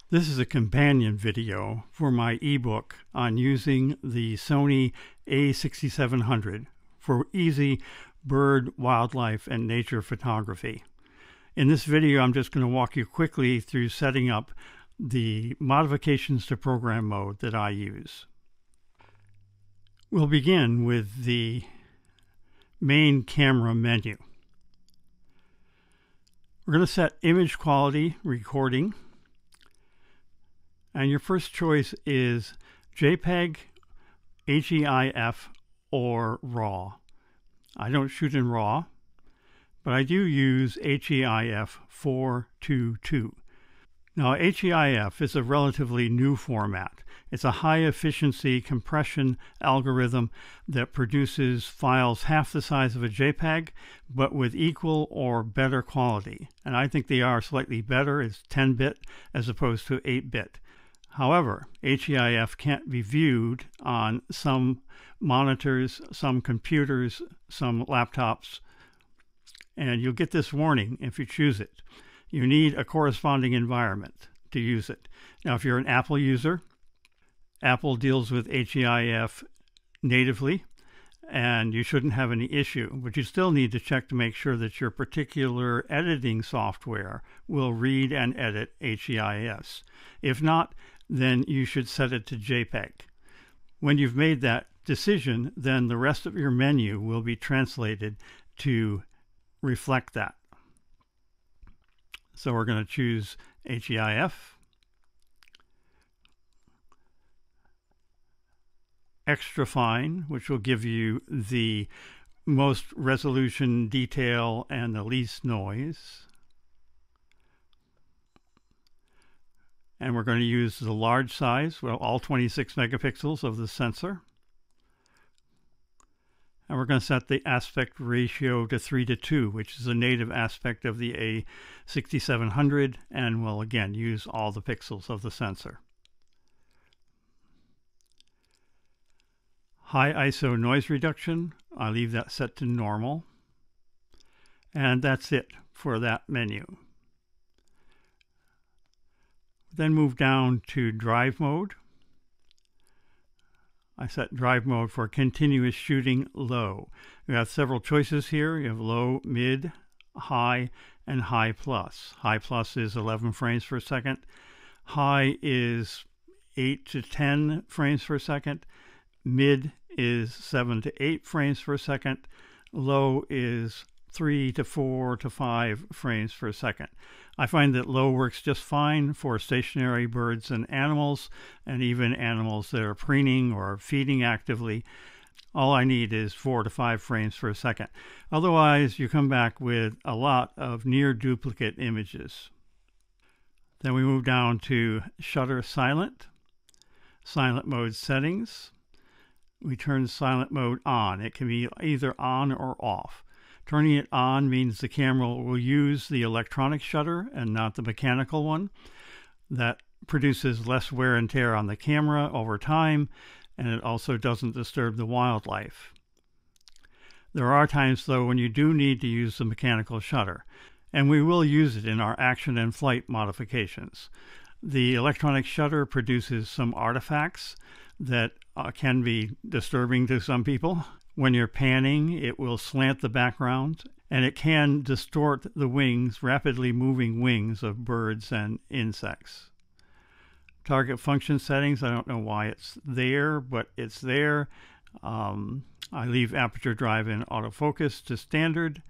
This is a companion video for my ebook on using the Sony a6700 for easy bird, wildlife, and nature photography. In this video, I'm just going to walk you quickly through setting up the modifications to program mode that I use. We'll begin with the main camera menu. We're going to set image quality recording. And your first choice is JPEG, HEIF, or RAW. I don't shoot in RAW, but I do use HEIF 422. Now, HEIF is a relatively new format. It's a high-efficiency compression algorithm that produces files half the size of a JPEG, but with equal or better quality. And I think they are slightly better. It's 10-bit as opposed to 8-bit. However, HEIF can't be viewed on some monitors, some computers, some laptops, and you'll get this warning if you choose it. You need a corresponding environment to use it. Now, if you're an Apple user, Apple deals with HEIF natively, and you shouldn't have any issue, but you still need to check to make sure that your particular editing software will read and edit HEIFs. If not, then you should set it to JPEG. When you've made that decision, then the rest of your menu will be translated to reflect that. So we're going to choose HEIF, extra fine, which will give you the most resolution, detail, and the least noise. And we're going to use the large size, well, all 26 megapixels of the sensor. And we're going to set the aspect ratio to 3:2, which is a native aspect of the a6700, and we'll again use all the pixels of the sensor. High ISO noise reduction, I leave that set to normal. And that's it for that menu. Then move down to drive mode. I set drive mode for continuous shooting low. You have several choices here. You have low, mid, high, and high plus. High plus is 11 frames per second. High is 8 to 10 frames per second. Mid is 7 to 8 frames per second. Low is 3 to 4 to 5 frames per second. I find that low works just fine for stationary birds and animals, and even animals that are preening or feeding actively. All I need is 4 to 5 frames per second. Otherwise, you come back with a lot of near duplicate images. Then we move down to shutter silent, silent mode settings. We turn silent mode on. It can be either on or off. Turning it on means the camera will use the electronic shutter and not the mechanical one. That produces less wear and tear on the camera over time, and it also doesn't disturb the wildlife. There are times, though, when you do need to use the mechanical shutter, and we will use it in our action and flight modifications. The electronic shutter produces some artifacts that can be disturbing to some people. When you're panning, it will slant the background, and it can distort the wings, rapidly moving wings of birds and insects. Target function settings, I don't know why it's there, but it's there. I leave aperture drive in autofocus to standard.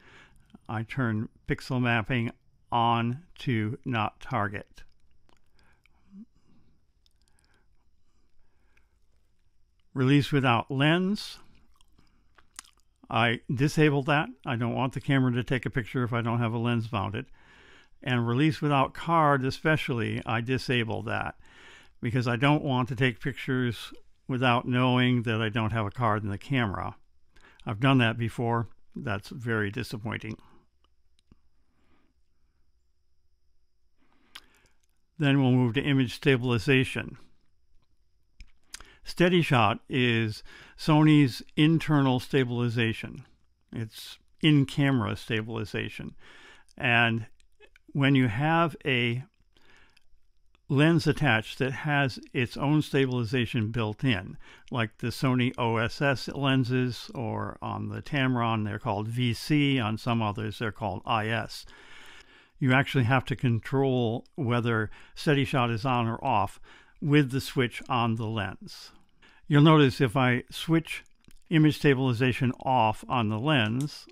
I turn pixel mapping on to not target. Release without lens. I disable that. I don't want the camera to take a picture if I don't have a lens mounted. And release without card especially, I disable that because I don't want to take pictures without knowing that I don't have a card in the camera. I've done that before. That's very disappointing. Then we'll move to image stabilization. Steady shot is Sony's internal stabilization. It's in-camera stabilization. And when you have a lens attached that has its own stabilization built in, like the Sony OSS lenses, or on the Tamron they're called VC, on some others they're called IS. You actually have to control whether steady shot is on or off with the switch on the lens. You'll notice if I switch image stabilization off on the lens,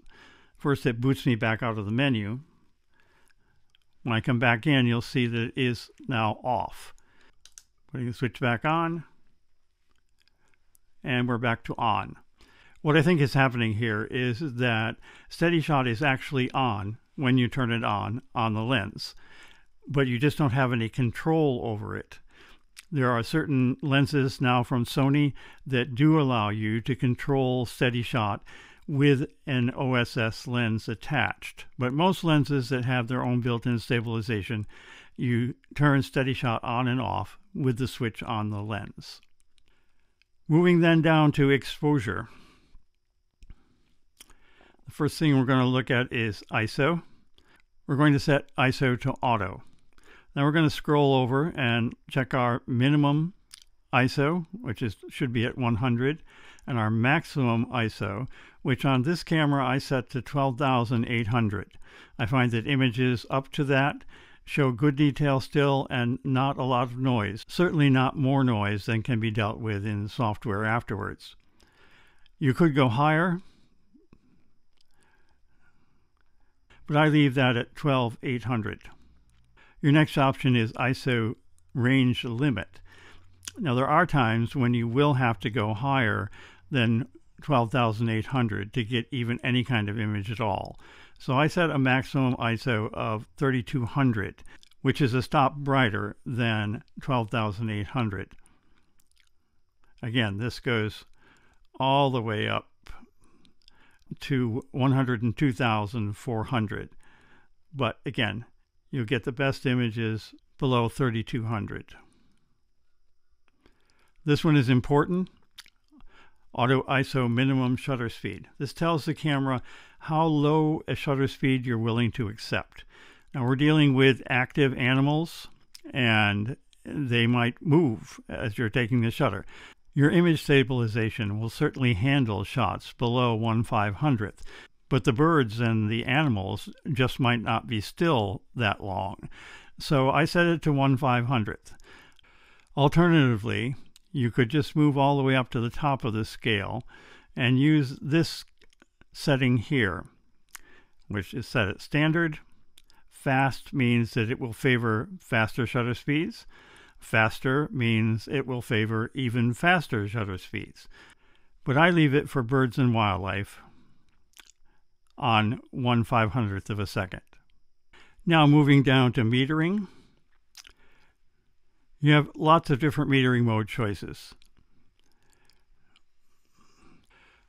first it boots me back out of the menu. When I come back in, you'll see that it is now off. Putting the switch back on, and we're back to on. What I think is happening here is that steady shot is actually on when you turn it on the lens, but you just don't have any control over it. There are certain lenses now from Sony that do allow you to control steady shot with an OSS lens attached. But most lenses that have their own built-in stabilization, you turn steady shot on and off with the switch on the lens. Moving then down to exposure. The first thing we're going to look at is ISO. We're going to set ISO to auto. Now we're going to scroll over and check our minimum ISO, which should be at 100, and our maximum ISO, which on this camera I set to 12,800. I find that images up to that show good detail still and not a lot of noise. Certainly not more noise than can be dealt with in software afterwards. You could go higher, but I leave that at 12,800. Your next option is ISO range limit. Now there are times when you will have to go higher than 12,800 to get even any kind of image at all. So I set a maximum ISO of 3,200, which is a stop brighter than 12,800. Again, this goes all the way up to 102,400. But again, you'll get the best images below 3,200. This one is important. Auto ISO minimum shutter speed. This tells the camera how low a shutter speed you're willing to accept. Now we're dealing with active animals and they might move as you're taking the shutter. Your image stabilization will certainly handle shots below 1/500th, but the birds and the animals just might not be still that long. So I set it to 1/500th. Alternatively, you could just move all the way up to the top of the scale and use this setting here, which is set at standard. Fast means that it will favor faster shutter speeds. Faster means it will favor even faster shutter speeds. But I leave it for birds and wildlife on 1/500th of a second. Now moving down to metering. You have lots of different metering mode choices.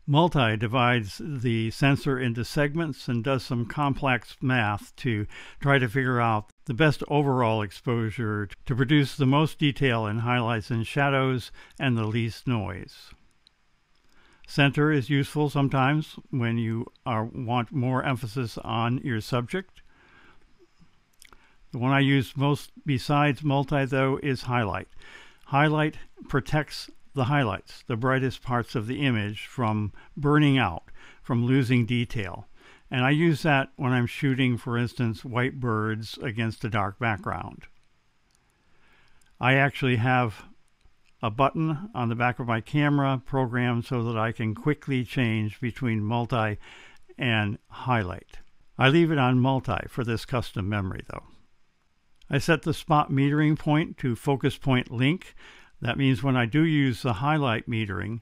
Multi divides the sensor into segments and does some complex math to try to figure out the best overall exposure to produce the most detail in highlights and shadows and the least noise. Center is useful sometimes when you want more emphasis on your subject. The one I use most besides multi, though, is highlight. Highlight protects the highlights, the brightest parts of the image, from burning out, from losing detail. And I use that when I'm shooting, for instance, white birds against a dark background. I actually have a button on the back of my camera programmed so that I can quickly change between multi and highlight. I leave it on multi for this custom memory, though. I set the spot metering point to focus point link. That means when I do use the highlight metering,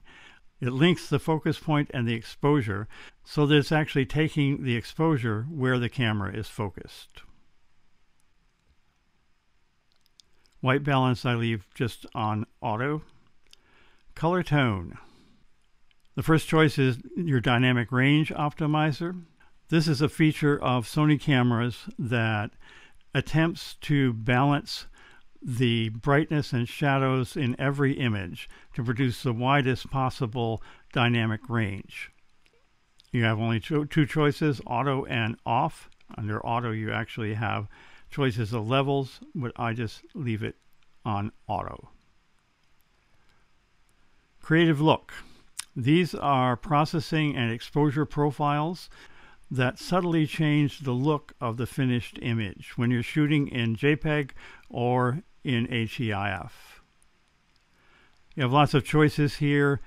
it links the focus point and the exposure so that it's actually taking the exposure where the camera is focused. White balance I leave just on auto. Color tone. The first choice is your dynamic range optimizer. This is a feature of Sony cameras that attempts to balance the brightness and shadows in every image to produce the widest possible dynamic range. You have only two choices, auto and off. Under auto you actually have choices of levels, but I just leave it on auto. Creative look. These are processing and exposure profiles that subtly change the look of the finished image when you're shooting in JPEG or in HEIF. You have lots of choices here.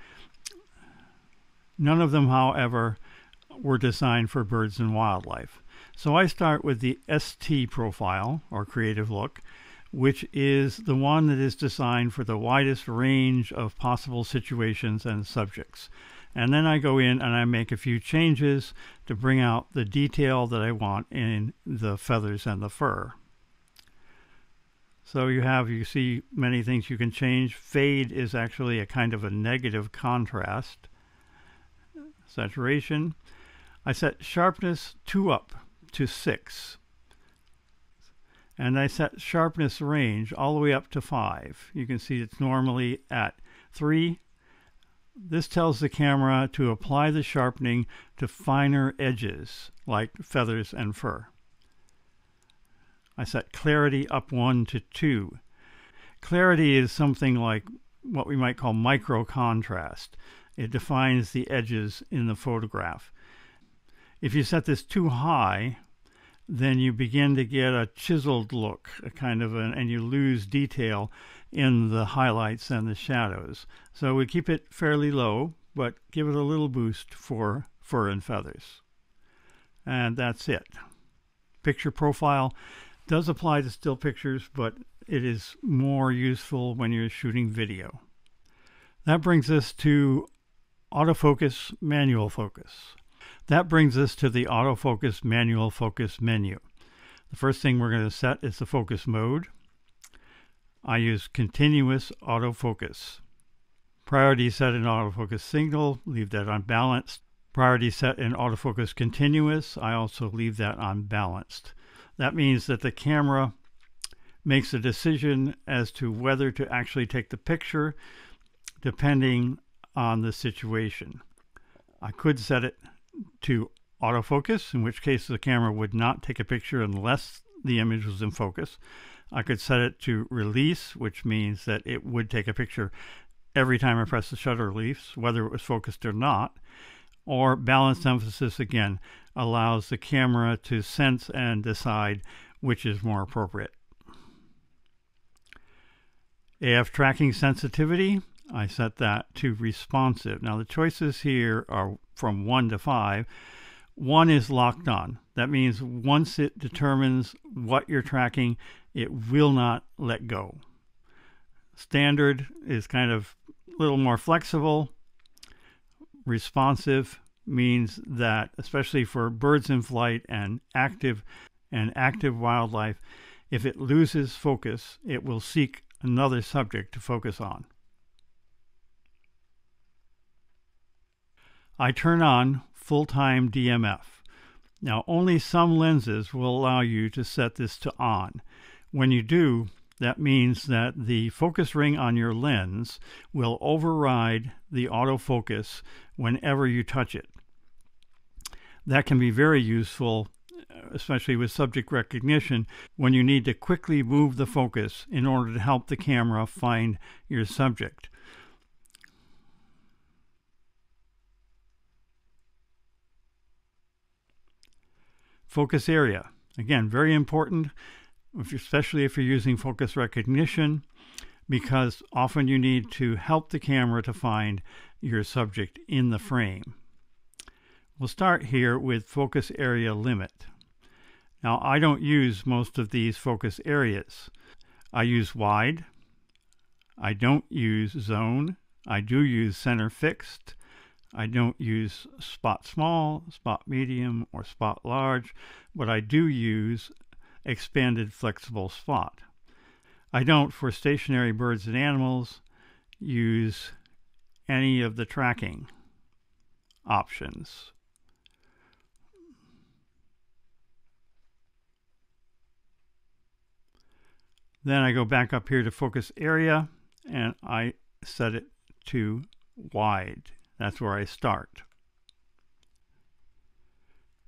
None of them, however, were designed for birds and wildlife. So I start with the ST profile, or creative look, which is the one that is designed for the widest range of possible situations and subjects. And then I go in and I make a few changes to bring out the detail that I want in the feathers and the fur. So you see many things you can change. Fade is actually a kind of a negative contrast. Saturation. I set sharpness 2 up to 6. And I set sharpness range all the way up to 5. You can see it's normally at 3. This tells the camera to apply the sharpening to finer edges like feathers and fur. I set clarity up 1 to 2. Clarity is something like what we might call micro contrast. It defines the edges in the photograph. If you set this too high, then you begin to get a chiseled look, and you lose detail in the highlights and the shadows. So we keep it fairly low, but give it a little boost for fur and feathers. And that's it. Picture profile does apply to still pictures, but it is more useful when you're shooting video. That brings us to autofocus, manual focus. That brings us to the autofocus, manual focus menu. The first thing we're going to set is the focus mode. I use continuous autofocus. Priority set in autofocus signal, leave that unbalanced. Priority set in autofocus continuous, I also leave that unbalanced. That means that the camera makes a decision as to whether to actually take the picture depending on the situation. I could set it to autofocus, in which case the camera would not take a picture unless the image was in focus. I could set it to release, which means that it would take a picture every time I press the shutter release, whether it was focused or not. Or balanced emphasis, again, allows the camera to sense and decide which is more appropriate. AF tracking sensitivity, I set that to responsive. Now the choices here are from 1 to 5. 1 is locked on. That means once it determines what you're tracking, it will not let go. Standard is kind of a little more flexible. Responsive means that, especially for birds in flight and active wildlife, if it loses focus, it will seek another subject to focus on. I turn on full-time DMF. Now, only some lenses will allow you to set this to on. When you do, that means that the focus ring on your lens will override the autofocus whenever you touch it. That can be very useful, especially with subject recognition, when you need to quickly move the focus in order to help the camera find your subject. Focus area. Again, very important, especially if you're using focus recognition, because often you need to help the camera to find your subject in the frame. We'll start here with focus area limit. Now, I don't use most of these focus areas. I use wide. I don't use zone. I do use center fixed. I don't use spot small, spot medium, or spot large, but I do use expanded flexible spot. I don't, for stationary birds and animals, use any of the tracking options. Then I go back up here to focus area and I set it to wide. That's where I start.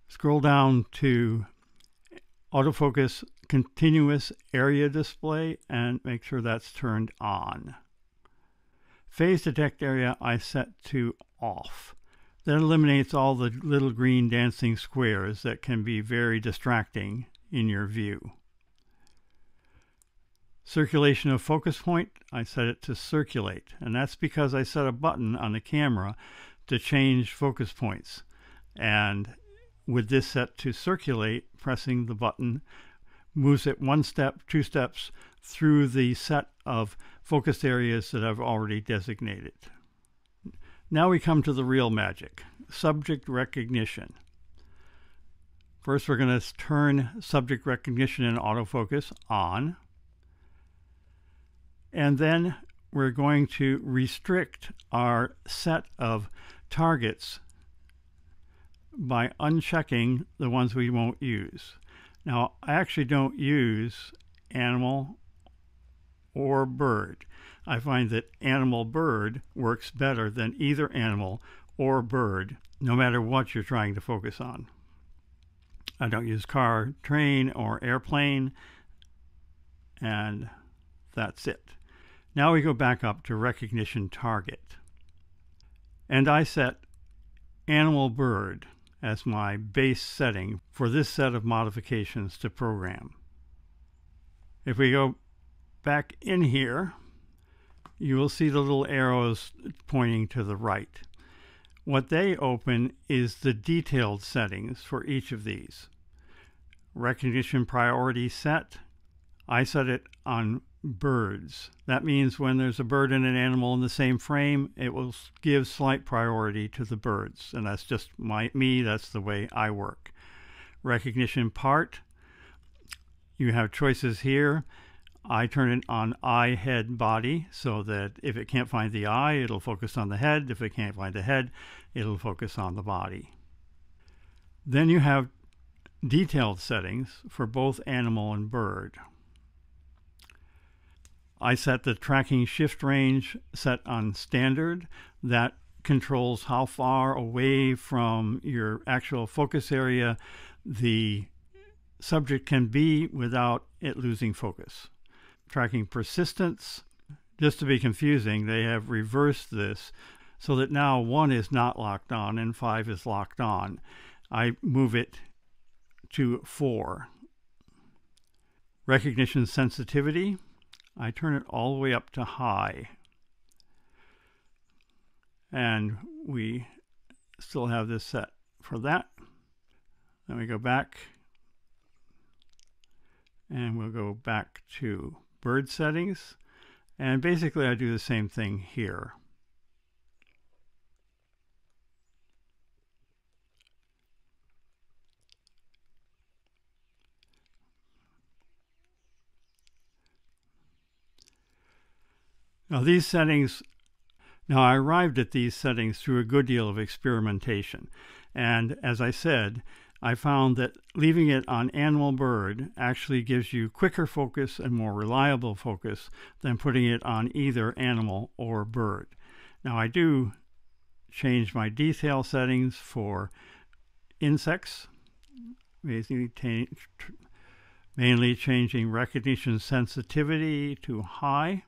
Scroll down to autofocus continuous area display and make sure that's turned on. Phase detect area I set to off. That eliminates all the little green dancing squares that can be very distracting in your view. Circulation of focus point, I set it to circulate, and that's because I set a button on the camera to change focus points. And with this set to circulate, pressing the button moves it one step, two steps through the set of focused areas that I've already designated. Now we come to the real magic, subject recognition. First, we're going to turn subject recognition and autofocus on. And then we're going to restrict our set of targets by unchecking the ones we won't use. Now, I actually don't use animal or bird. I find that animal bird works better than either animal or bird, no matter what you're trying to focus on. I don't use car, train, or airplane, and that's it. Now we go back up to recognition target. And I set animal bird as my base setting for this set of modifications to program. If we go back in here, you will see the little arrows pointing to the right. What they open is the detailed settings for each of these. Recognition priority set, I set it on birds. That means when there's a bird and an animal in the same frame, it will give slight priority to the birds, and that's just me, that's the way I work. Recognition part, you have choices here. I turn it on eye, head, body, so that if it can't find the eye, it'll focus on the head. If it can't find the head, it'll focus on the body. Then you have detailed settings for both animal and bird. I set the tracking shift range set on standard. That controls how far away from your actual focus area the subject can be without it losing focus. Tracking persistence, just to be confusing, they have reversed this so that now 1 is not locked on and 5 is locked on. I move it to 4. Recognition sensitivity, I turn it all the way up to high. And we still have this set for that. Then we go back and we'll go back to bird settings. And basically I do the same thing here. Now these settings, I arrived at these settings through a good deal of experimentation. And as I said, I found that leaving it on animal bird actually gives you quicker focus and more reliable focus than putting it on either animal or bird. Now I do change my detail settings for insects, mainly changing recognition sensitivity to high.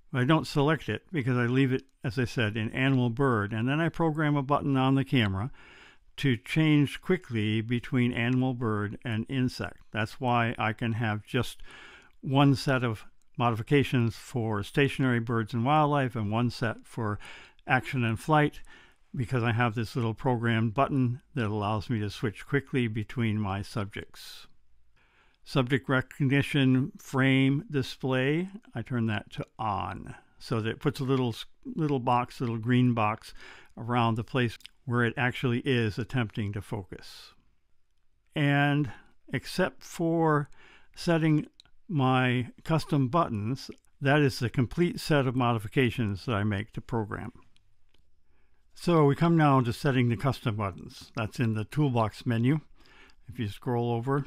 But I don't select it because I leave it, as I said, in animal bird, and then I program a button on the camera to change quickly between animal bird and insect. That's why I can have just one set of modifications for stationary birds and wildlife and one set for action and flight, because I have this little programmed button that allows me to switch quickly between my subjects. Subject recognition frame display, I turn that to on, so that it puts a little green box around the place where it actually is attempting to focus. And except for setting my custom buttons, that is the complete set of modifications that I make to program. So we come now to setting the custom buttons. That's in the toolbox menu. If you scroll over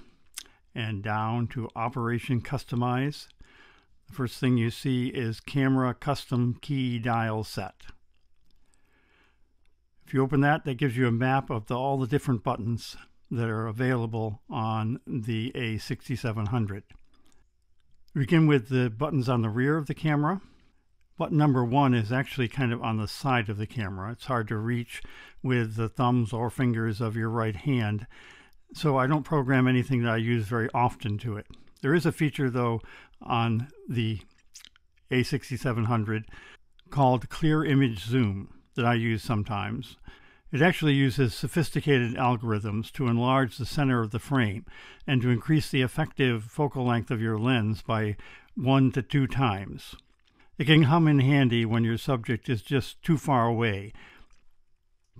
and down to Operation Customize, the first thing you see is Camera Custom Key Dial Set. If you open that, that gives you a map of all the different buttons that are available on the a6700. We begin with the buttons on the rear of the camera. Button number 1 is actually kind of on the side of the camera. It's hard to reach with the thumbs or fingers of your right hand, so I don't program anything that I use very often to it. There is a feature, though, on the a6700 called Clear Image Zoom that I use sometimes. It actually uses sophisticated algorithms to enlarge the center of the frame and to increase the effective focal length of your lens by 1 to 2 times. It can come in handy when your subject is just too far away.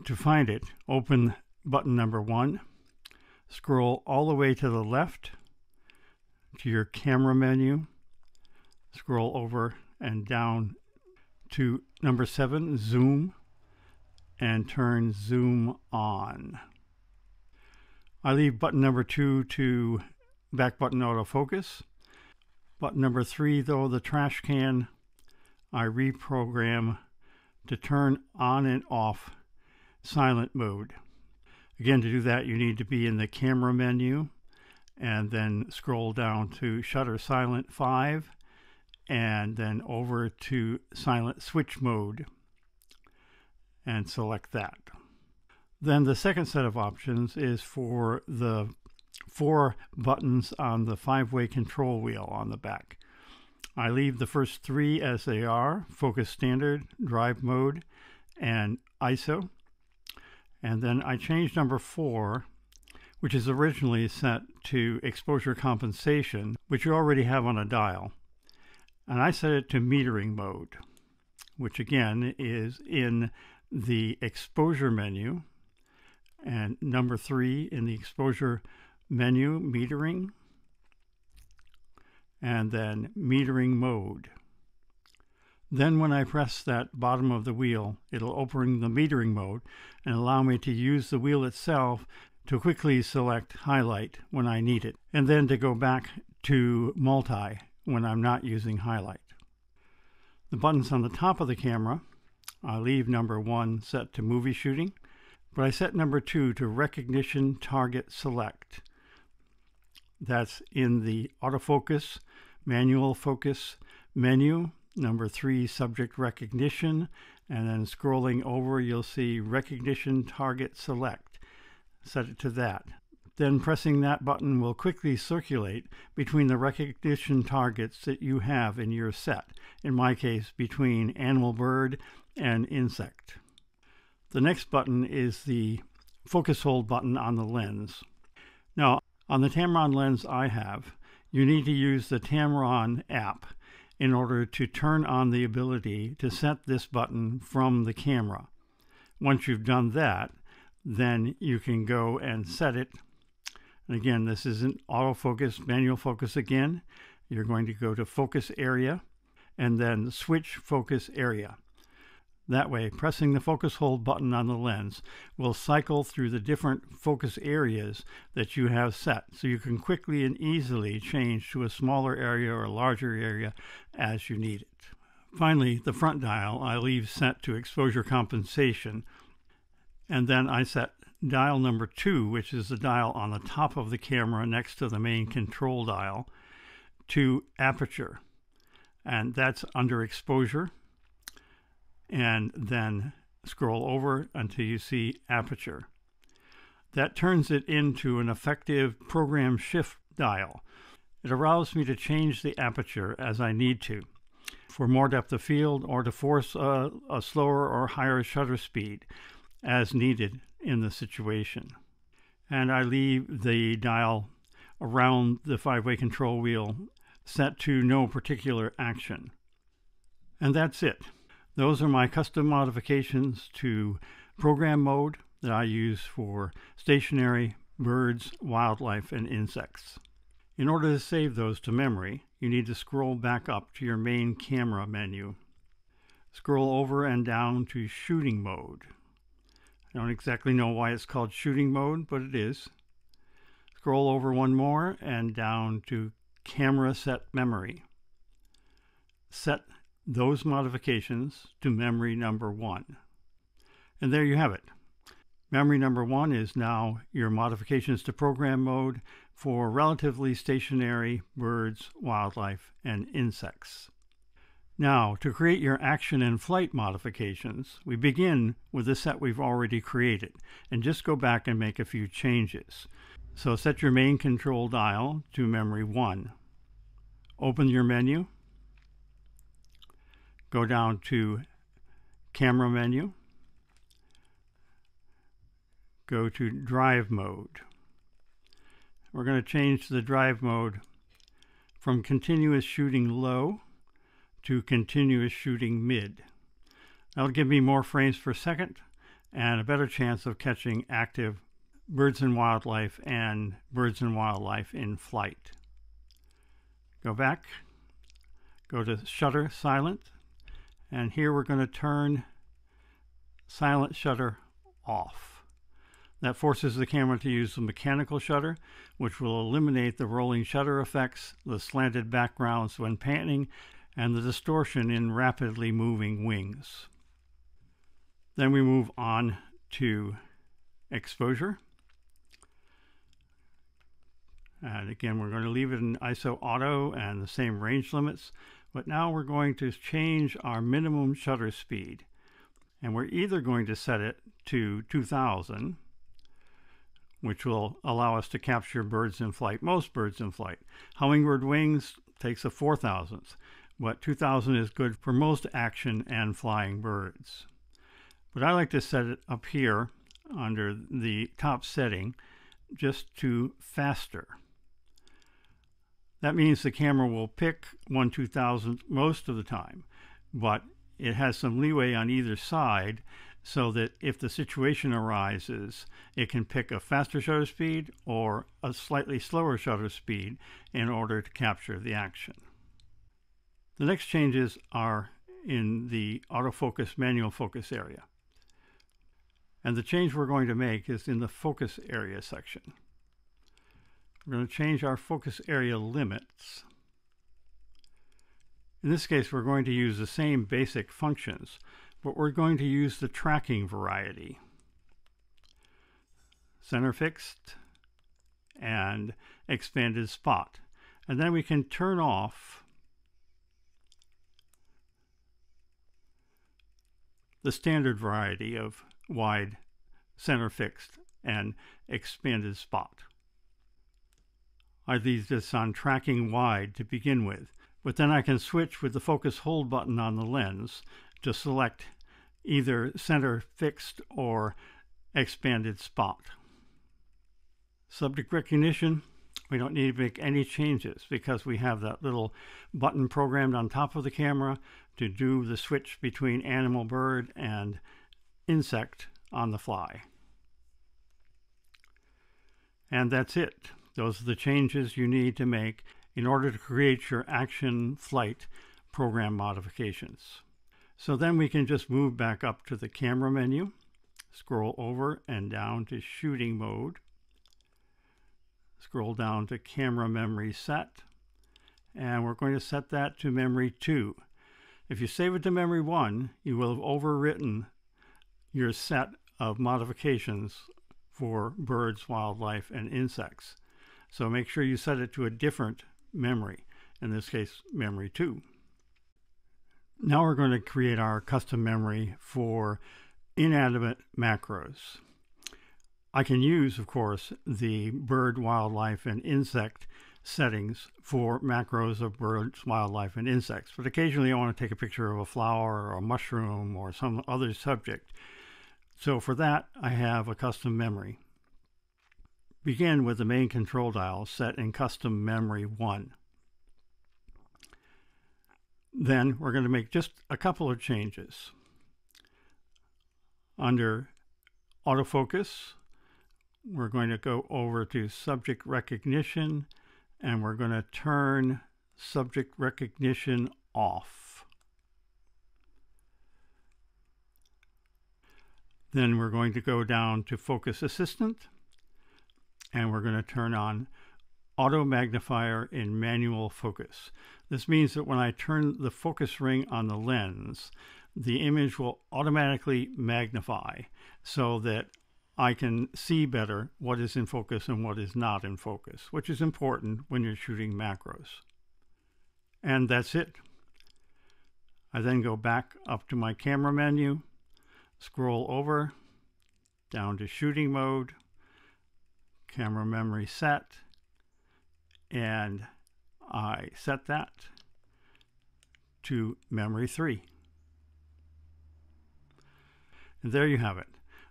To find it, open button number 1, scroll all the way to the left to your camera menu, scroll over and down to number 7, zoom, and turn zoom on. I leave button number 2 to back button autofocus. Button number 3, though, the trash can, I reprogram to turn on and off silent mode. Again, to do that, you need to be in the camera menu and then scroll down to shutter silent 5 and then over to silent switch mode and select that. Then the second set of options is for the 4 buttons on the 5-way control wheel on the back. I leave the first 3 as they are: focus standard, drive mode, and ISO. And then I change number 4, which is originally set to exposure compensation, which you already have on a dial. And I set it to metering mode, which again is in the exposure menu, and number 3 in the exposure menu, metering, and then metering mode. Then when I press that bottom of the wheel, it'll open the metering mode and allow me to use the wheel itself to quickly select highlight when I need it, and then to go back to multi when I'm not using highlight. The buttons on the top of the camera, I leave number 1 set to movie shooting, but I set number 2 to recognition target select. That's in the autofocus, manual focus menu, number 3 subject recognition, and then scrolling over you'll see recognition target select. Set it to that. Then pressing that button will quickly circulate between the recognition targets that you have in your set, in my case between animal, bird, and insect. The next button is the focus hold button on the lens. Now, on the Tamron lens I have, you need to use the Tamron app in order to turn on the ability to set this button from the camera. Once you've done that, then you can go and set it. And again, this isn't autofocus, manual focus again. You're going to go to focus area and then switch focus area. That way, pressing the focus hold button on the lens will cycle through the different focus areas that you have set, so you can quickly and easily change to a smaller area or a larger area as you need it. Finally, the front dial I leave set to exposure compensation, and then I set dial number 2, which is the dial on the top of the camera next to the main control dial, to aperture, and that's under exposure. And then scroll over until you see aperture. That turns it into an effective program shift dial. It allows me to change the aperture as I need to, for more depth of field or to force a slower or higher shutter speed as needed in the situation. And I leave the dial around the 5-way control wheel set to no particular action. And that's it. Those are my custom modifications to program mode that I use for stationary, birds, wildlife, and insects. In order to save those to memory, you need to scroll back up to your main camera menu. Scroll over and down to shooting mode. I don't exactly know why it's called shooting mode, but it is. Scroll over one more and down to camera set memory. Set those modifications to memory number 1. And there you have it. Memory number 1 is now your modifications to program mode for relatively stationary birds, wildlife, and insects. Now, to create your action and flight modifications, we begin with the set we've already created and just go back and make a few changes. So set your main control dial to memory 1. Open your menu. Go down to camera menu. Go to drive mode. We're going to change the drive mode from continuous shooting low to continuous shooting mid. That'll give me more frames per second and a better chance of catching active birds and wildlife in flight. Go back, go to shutter silent, and here we're going to turn silent shutter off. That forces the camera to use the mechanical shutter, which will eliminate the rolling shutter effects, the slanted backgrounds when panning, and the distortion in rapidly moving wings. Then we move on to exposure. And again, we're going to leave it in ISO auto and the same range limits, but now we're going to change our minimum shutter speed. And we're either going to set it to 2000, which will allow us to capture birds in flight, most birds in flight. Hummingbird wings takes a 4000th, but 2000 is good for most action and flying birds. But I like to set it up here under the top setting just to faster. That means the camera will pick 1/2000th most of the time, but it has some leeway on either side so that if the situation arises, it can pick a faster shutter speed or a slightly slower shutter speed in order to capture the action. The next changes are in the autofocus manual focus area. And the change we're going to make is in the focus area section. We're going to change our focus area limits. In this case, we're going to use the same basic functions, but we're going to use the tracking variety. Center fixed and expanded spot. And then we can turn off the standard variety of wide, center fixed, and expanded spot. I leave this on tracking wide to begin with, but then I can switch with the focus hold button on the lens to select either center fixed or expanded spot. Subject recognition, we don't need to make any changes because we have that little button programmed on top of the camera to do the switch between animal, bird, and insect on the fly. And that's it. Those are the changes you need to make in order to create your action flight program modifications. So then we can just move back up to the camera menu, scroll over and down to shooting mode, scroll down to camera memory set, and we're going to set that to memory 2. If you save it to memory 1, you will have overwritten your set of modifications for birds, wildlife, and insects. So make sure you set it to a different memory, in this case, memory 2. Now we're going to create our custom memory for inanimate macros. I can use, of course, the bird, wildlife, and insect settings for macros of birds, wildlife, and insects. But occasionally I want to take a picture of a flower or a mushroom or some other subject. So for that, I have a custom memory. Begin with the main control dial set in custom memory 1. Then we're going to make just a couple of changes. Under autofocus, we're going to go over to subject recognition, and we're going to turn subject recognition off. Then we're going to go down to focus assistant, and we're going to turn on auto magnifier in manual focus. This means that when I turn the focus ring on the lens, the image will automatically magnify so that I can see better what is in focus and what is not in focus, which is important when you're shooting macros. And that's it. I then go back up to my camera menu, scroll over, down to shooting mode, camera memory set, and I set that to memory 3. And there you have it.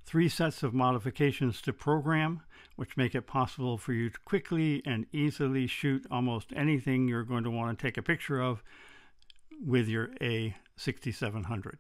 3 sets of modifications to program, which make it possible for you to quickly and easily shoot almost anything you're going to want to take a picture of with your a6700.